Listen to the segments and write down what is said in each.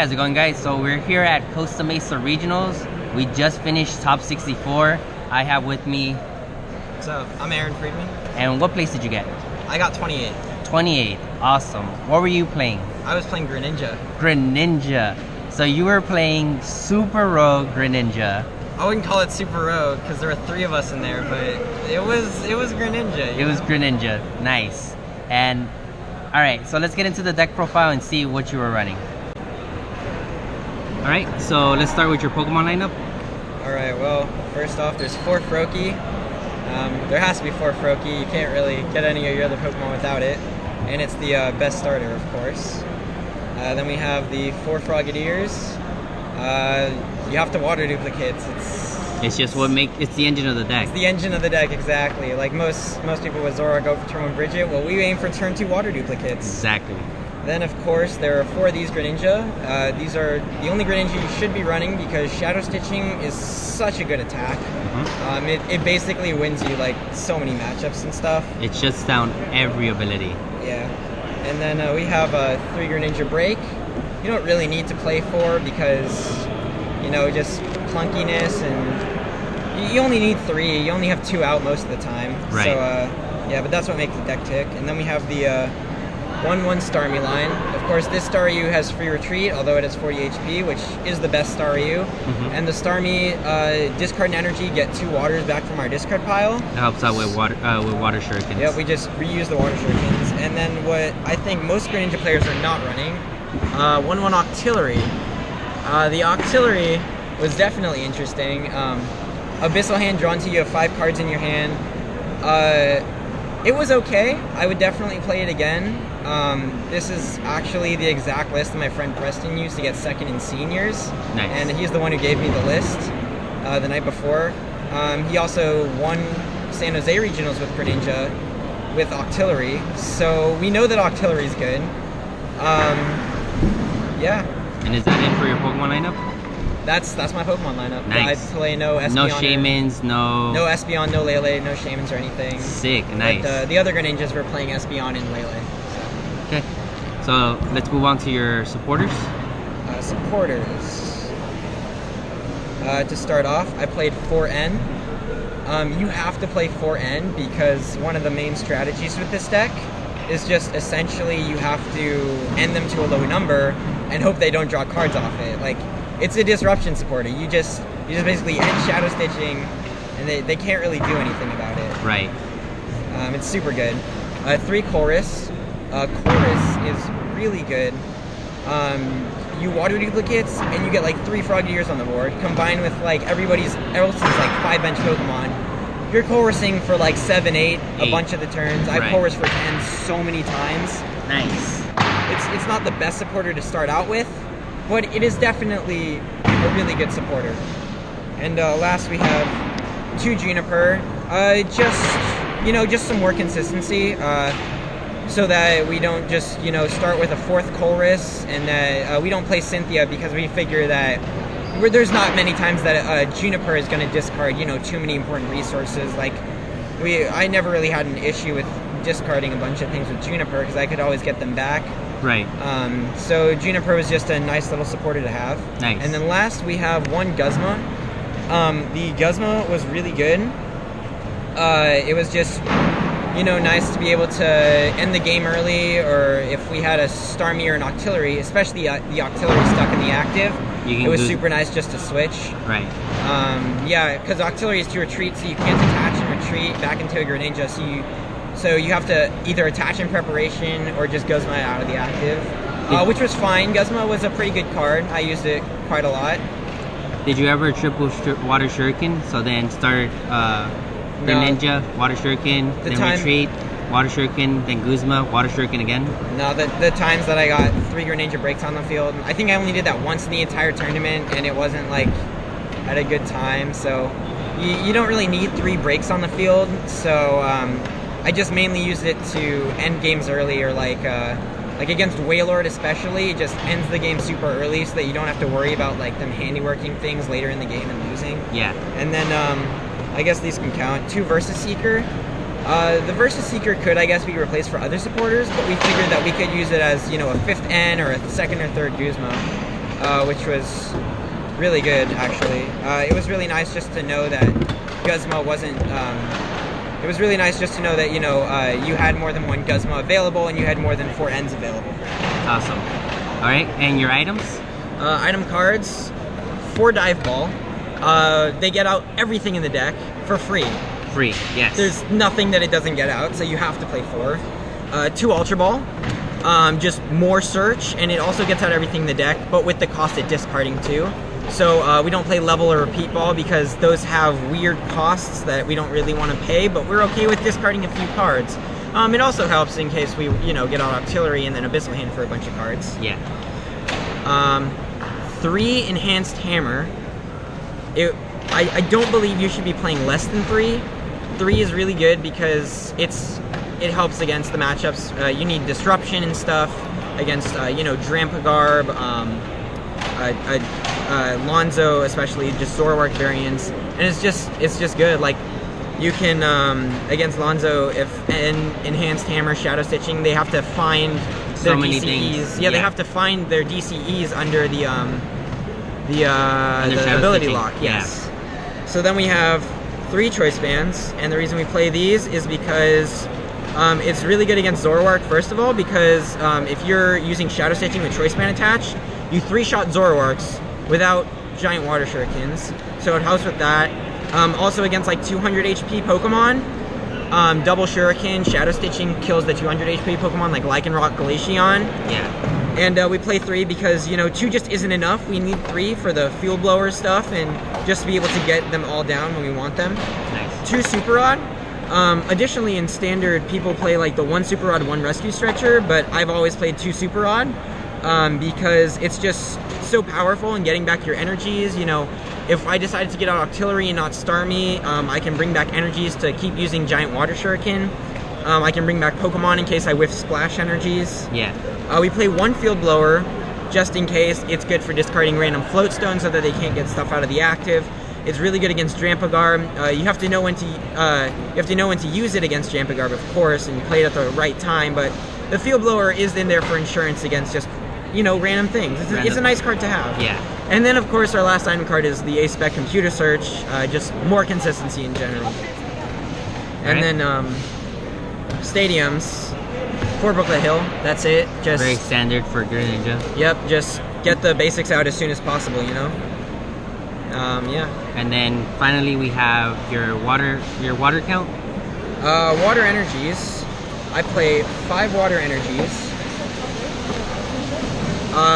how's it going, guys? So we're here at Costa Mesa Regionals. We just finished top 64. I have with me... What's up? I'm Aaron Friedman. And what place did you get? I got 28. 28. Awesome. What were you playing? I was playing Greninja. Greninja. So you were playing Super Rogue Greninja. I wouldn't call it Super Rogue because there were 3 of us in there, but it was Greninja. It was Greninja. Nice. And alright, so let's get into the deck profile and see what you were running. Alright, so let's start with your Pokemon lineup. Alright, well, first off, there's 4 Froakie. There has to be 4 Froakie. You can't really get any of your other Pokemon without it. And it's the best starter, of course. Then we have the 4 Frogadiers. You have to water duplicates. It's just what it's the engine of the deck. It's the engine of the deck, exactly. Like most people with Zora go for turn 1 Bridget. Well, we aim for turn 2 water duplicates. Exactly. Then, of course, there are 4 of these Greninja. These are the only Greninja you should be running because Shadow Stitching is such a good attack. It basically wins you like so many matchups and stuff. It shuts down every ability. Yeah. And then we have 3 Greninja Break. You don't really need to play 4 because, you know, just clunkiness, and you only need 3. You only have 2 out most of the time. Right. So, yeah, but that's what makes the deck tick. And then we have the 1/1 Starmie line. Of course, this Staryu has free retreat, although it has 40 HP, which is the best Staryu. And the Starmie discard an energy, get 2 waters back from our discard pile. That helps out with water shurikens. Yeah, we just reuse the water shurikens. And then what I think most Greninja players are not running, 1/1 Octillery. The Octillery was definitely interesting. Abyssal Hand drawn to you have 5 cards in your hand. It was okay. I would definitely play it again. This is actually the exact list that my friend Preston used to get 2nd in seniors. Nice. And he's the one who gave me the list the night before. He also won San Jose Regionals with Greninja with Octillery. So we know that Octillery is good. Yeah. And is that it for your Pokemon lineup? That's my Pokemon lineup. Nice. I play no Espeon. No Shaymins, no Espeon, no Lele, no Shaymins or anything. Sick, nice. But the other Greninjas were playing Espeon and Lele. Okay, so let's move on to your supporters. Supporters. To start off, I played 4N. You have to play 4N because one of the main strategies with this deck is just essentially you have to end them to a low number and hope they don't draw cards off it. Like, it's a disruption supporter. You just basically end Shadow Stitching, and they can't really do anything about it. Right. It's super good. 3 Chorus. Chorus is really good. You water duplicates, and you get like 3 Frogadiers on the board, combined with like everybody else's like 5 bench Pokemon. You're chorusing for like 7, 8 a bunch of the turns. I've chorused for 10 so many times. Nice. It's not the best supporter to start out with, but it is definitely a really good supporter. And last we have 2 Juniper. Just some more consistency, so that we don't just, start with a 4th Chorus, and that we don't play Cynthia because we figure that there's not many times that Juniper is going to discard, too many important resources. Like, I never really had an issue with discarding a bunch of things with Juniper because I could always get them back. Right. So Juniper was just a nice little supporter to have. Nice. And then last we have 1 Guzma. The Guzma was really good. It was just, nice to be able to end the game early, or if we had a Starmie or an Octillery, especially the Octillery stuck in the active, it was super nice just to switch. Right. Yeah, because Octillery is to retreat, so you can't attach and retreat back into a Greninja, so you have to either attach in preparation or just Guzma out of the active, which was fine. Guzma was a pretty good card. I used it quite a lot. Did you ever triple water shuriken? So then start Greninja, water shuriken, then retreat, water shuriken, then Guzma, water shuriken again? No, the times that I got 3 Greninja breaks on the field, I think I only did that once in the entire tournament, and it wasn't like at a good time. So you don't really need 3 breaks on the field. So I just mainly used it to end games early, or like against Wailord especially, it just ends the game super early so that you don't have to worry about like them handiworking things later in the game and losing. Yeah. And then I guess these can count. 2 Versus Seeker. The Versus Seeker could, I guess, be replaced for other supporters, but we figured that we could use it as, a 5th N or a 2nd or 3rd Guzma. which was really good, actually. It was really nice just to know that Guzma wasn't... it was really nice just to know that, you know, you had more than one Guzma available and you had more than 4 ends available. Awesome. All right, and your items? Item cards, 4 Dive Ball. They get out everything in the deck for free. Free, yes. There's nothing that it doesn't get out, so you have to play 4. 2 Ultra Ball. Just more search, and it also gets out everything in the deck, but with the cost of discarding too. So we don't play level or repeat ball because those have weird costs that we don't really want to pay, but we're okay with discarding a few cards. It also helps in case we, you know, get on Artillery and then Abyssal Hand for a bunch of cards. Yeah. 3 Enhanced Hammer. I don't believe you should be playing less than 3. 3 is really good because it helps against the matchups. You need Disruption and stuff against, you know, Drampagarb, Lonzo, especially just Zoroark variants, and it's just good. Like, you can against Lonzo, if an Enhanced Hammer, Shadow Stitching, they have to find their DCEs. Things. Yeah, they have to find their DCEs under the ability lock. Yes. Yeah. So then we have 3 Choice Bands, and the reason we play these is because it's really good against Zoroark, first of all, because if you're using Shadow Stitching with Choice Band attached, you 3-shot Zoroarks without Giant Water Shurikens, so it helps with that. Also against like 200 HP Pokemon, Double Shuriken, Shadow Stitching kills the 200 HP Pokemon like Lycanroc, Glaceon. Yeah. And we play 3 because, you know, 2 just isn't enough. We need 3 for the Field Blower stuff and just to be able to get them all down when we want them. Nice. 2 Super Rod. Additionally, in Standard, people play like the 1 Super Rod, 1 Rescue Stretcher, but I've always played 2 Super Rod because it's just so powerful in getting back your energies. You know, if I decided to get out Artillery and not Starmie, I can bring back energies to keep using Giant Water Shuriken. I can bring back Pokemon in case I whiff Splash energies. Yeah. We play 1 Field Blower just in case. It's good for discarding random Float Stones so that they can't get stuff out of the active. It's really good against Drampagarb. You have to know when to use it against Drampagarb, of course, and play it at the right time. But the Field Blower is in there for insurance against just, you know, random things. It's a nice card to have. Yeah. And then, of course, our last item card is the A-Spec Computer Search. Just more consistency in general. And then stadiums. 4 Brooklet Hill. That's it. Just very standard for Greninja. Yep. Just get the basics out as soon as possible. You know. Yeah. And then finally we have your water count. Water energies. I play 5 water energies.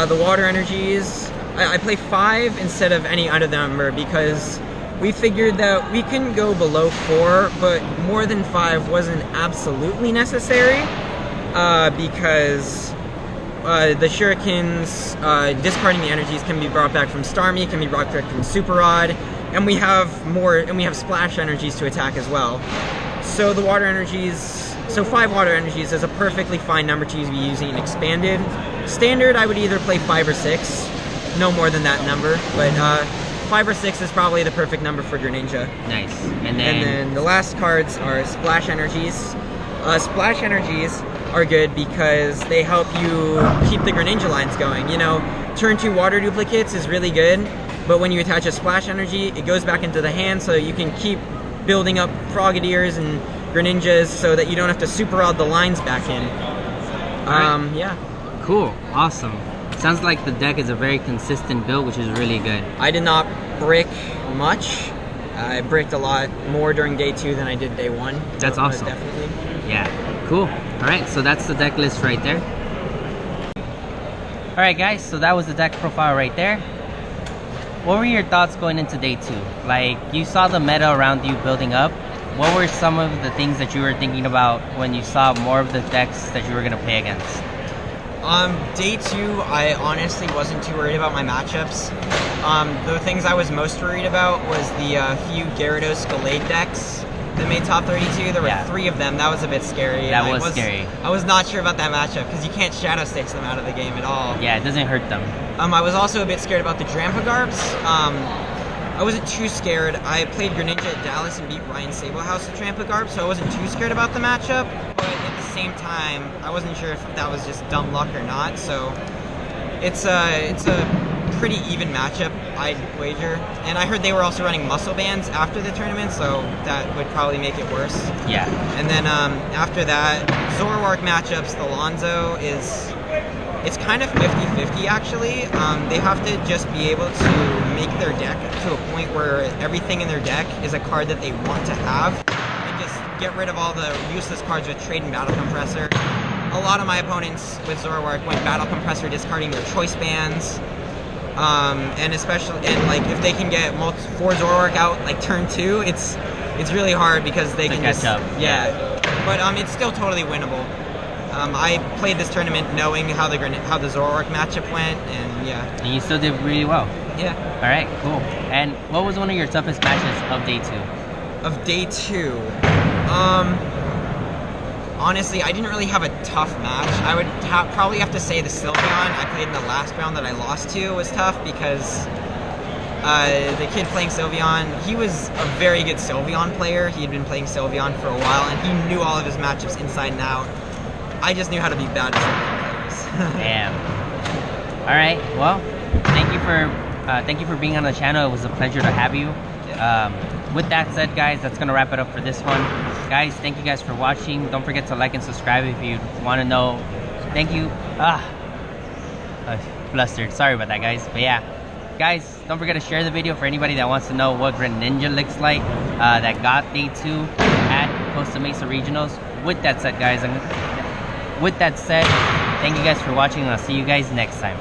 The water energies, I play 5 instead of any other number because we figured that we couldn't go below 4, but more than 5 wasn't absolutely necessary because the Shurikens, discarding the energies can be brought back from Starmie, can be brought back from Super Rod, and we have Splash energies to attack as well. So the water energies, so 5 water energies is a perfectly fine number to be using in Expanded. Standard, I would either play 5 or 6, no more than that number, but 5 or 6 is probably the perfect number for Greninja. Nice. And then the last cards are Splash Energies. Splash Energies are good because they help you keep the Greninja lines going. You know, turn 2 water duplicates is really good, but when you attach a Splash Energy, it goes back into the hand so you can keep building up Frogadiers and Greninjas so that you don't have to Super Rod the lines back in. Yeah. Cool. Awesome. Sounds like the deck is a very consistent build, which is really good. I did not brick much. I bricked a lot more during day 2 than I did day 1. That's awesome. Definitely. Yeah. Cool. All right. So that's the deck list right there. All right, guys. So that was the deck profile right there. What were your thoughts going into day 2? Like, you saw the meta around you building up. What were some of the things that you were thinking about when you saw more of the decks that you were going to play against? Day 2, I honestly wasn't too worried about my matchups. The things I was most worried about was the few Gyarados Gallade decks that made top 32. There were 3 of them. That was a bit scary. That was scary. I was not sure about that matchup because you can't Shadow Stitch them out of the game at all. Yeah, it doesn't hurt them. I was also a bit scared about the Drampagarbs. I wasn't too scared. I played Greninja at Dallas and beat Ryan Sablehouse with Drampagarb, so I wasn't too scared about the matchup. But at the same time, I wasn't sure if that was just dumb luck or not. So it's a pretty even matchup, I'd wager. And I heard they were also running muscle bands after the tournament, so that would probably make it worse. Yeah. And then after that, Zoroark matchups, the Lonzo it's kind of 50-50 actually. They have to just be able to make their deck to a point where everything in their deck is a card that they want to have, and just get rid of all the useless cards with Trade and Battle Compressor. A lot of my opponents with Zoroark went Battle Compressor discarding their choice bands. And like if they can get 4 Zoroark out like turn 2, it's really hard because they can catch just up. Yeah. But it's still totally winnable. I played this tournament knowing how the Zoroark matchup went, and yeah. And you still did really well. Yeah. All right, cool. And what was one of your toughest matches of day 2? Of day 2, honestly, I didn't really have a tough match. I would probably have to say the Sylveon I played in the last round that I lost to was tough because the kid playing Sylveon, he was a very good Sylveon player. He had been playing Sylveon for a while, and he knew all of his matchups inside and out. I just knew how to be bad at Sylveon players. Damn. All right. Well, thank you for being on the channel. It was a pleasure to have you. With that said, guys, that's gonna wrap it up for this one. Guys, thank you guys for watching. Don't forget to like and subscribe if you want to know. Thank you. Flustered. Sorry about that, guys. But yeah, guys, don't forget to share the video for anybody that wants to know what Greninja looks like that got day 2 at Costa Mesa Regionals. With that said, guys, thank you guys for watching, and I'll see you guys next time.